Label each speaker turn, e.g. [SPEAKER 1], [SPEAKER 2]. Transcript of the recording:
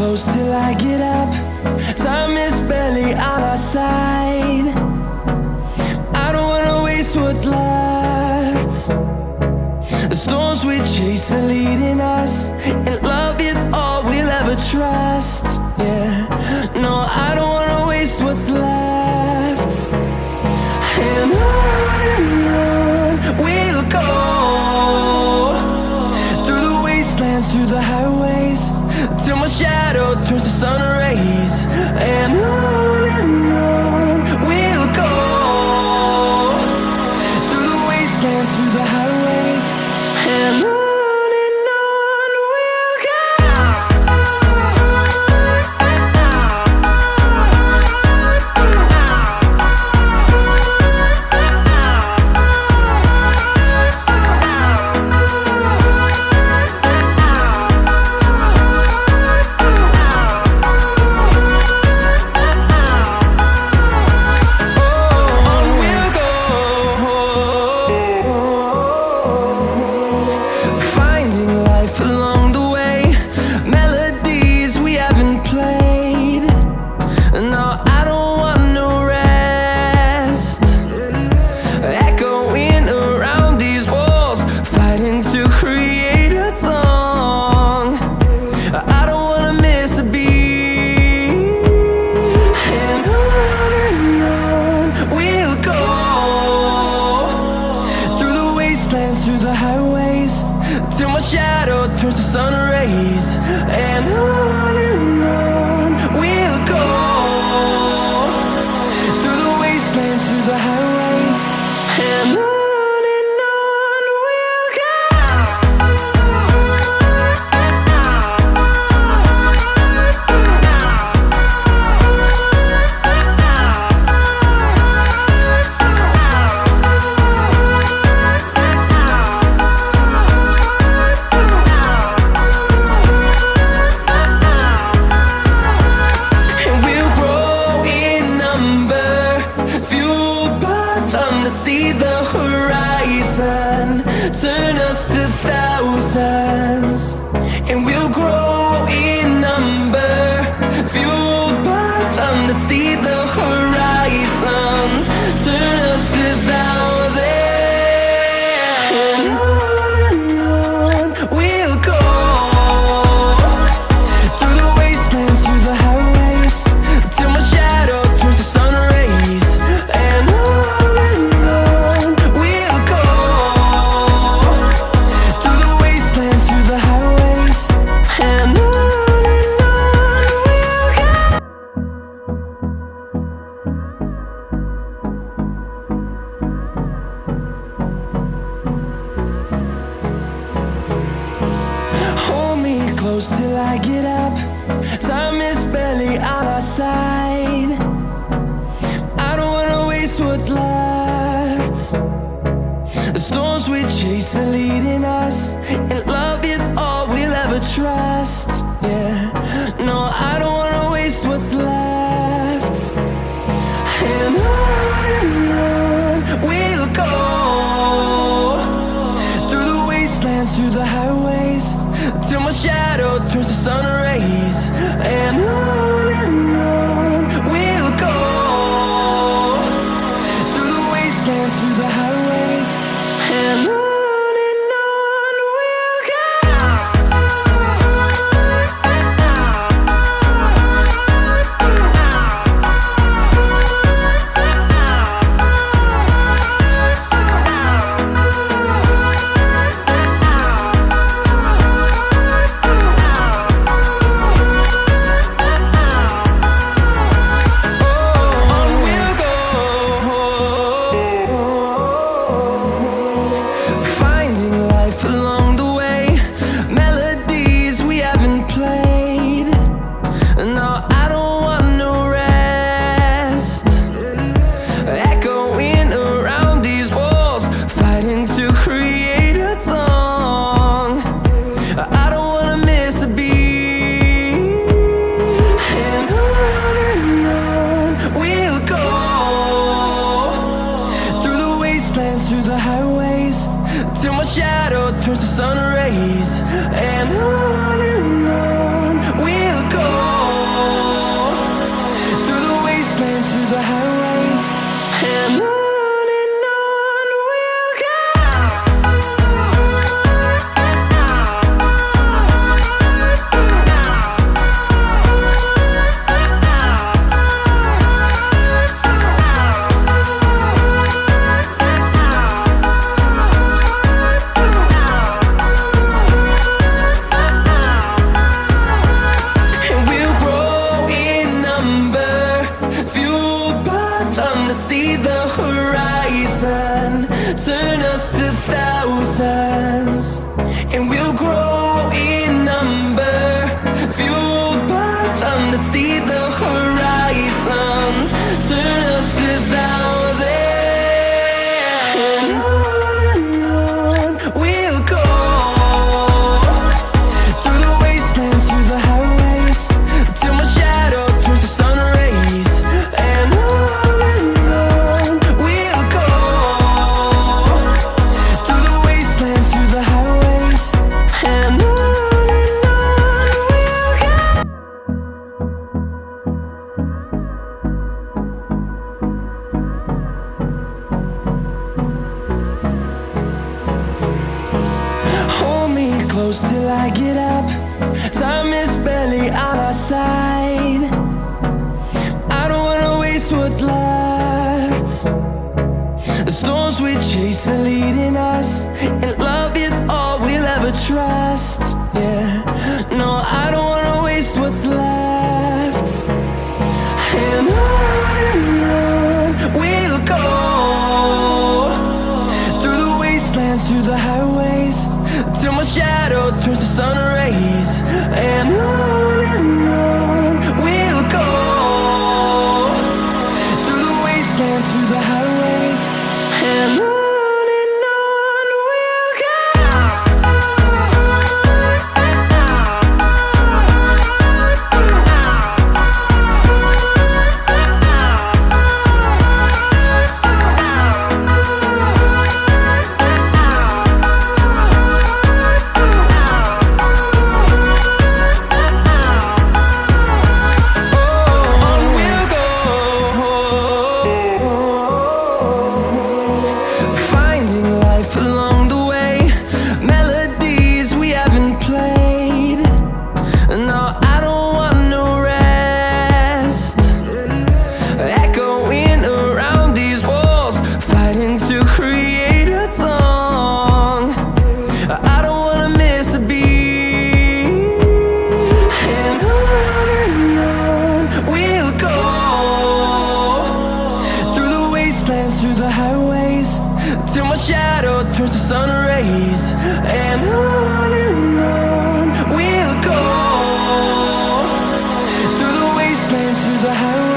[SPEAKER 1] close till I get up. Time is barely on our side. I don't wanna waste what's left. The storms we chase are leading us, and love is all we'll ever trust. Yeah, no, I don't wanna waste what's left. And on we'll go, through the wastelands, through the highways, till my shadow turns to sun rays. And on we'll go, through the wastelands, through the highways, and on we'll go. Through the highways, till my shadow turns to sun rays. And on we'll go, through the wastelands, through the highways, and on we'll go. See the horizon turn us to thousands, and we'll grow in number, fueled by them. To see the horizon turn us to thousands, and on we'll go, through the wastelands, through the highways, till my shadow turns to sun rays. And close till I get up. Time is barely on our side. I don't wanna waste what's left. The storms we chase are leading us, and love is all we'll ever trust. Yeah, no, I don't wanna waste what's left. And on we'll go, through the wastelands, through the highways, till my shadow turns to sun rays. And on we'll go, through the wastelands, through the highways, and on we'll go. turns to sun rays, and on we'll go. the highways, and on we'll go. And we'll grow in number, fueled by them to see the horizon, turn us to thousands. And we'll grow in number, fueled by them to see the horizon, turn us to thousands. And on we'll go, through the wastelands, through the highways, till my shadow turns to sun rays. And on we'll go, through the wastelands, through the highways, and on we'll go. Hold me close till I get up. Time is barely on our side. I don't wanna waste what's left. The storms we chase are leading us, and love is all we'll ever trust. Yeah, no, I don't wanna waste what's left. And on we'll go, through the wastelands, through the highways, till my shadow turns to sun rays. And on we'll go, through the wastelands, through the highways, and on we'll go. On we'll go, finding life along the way, melodies we haven't played. No, I don't want no rest, echoing around these walls, fighting to create a song. I don't wanna miss a beat. And on we'll go, through the wastelands, through the highways, till my shadow turns to sun rays. And on we'll go, through the wastelands, through the highways.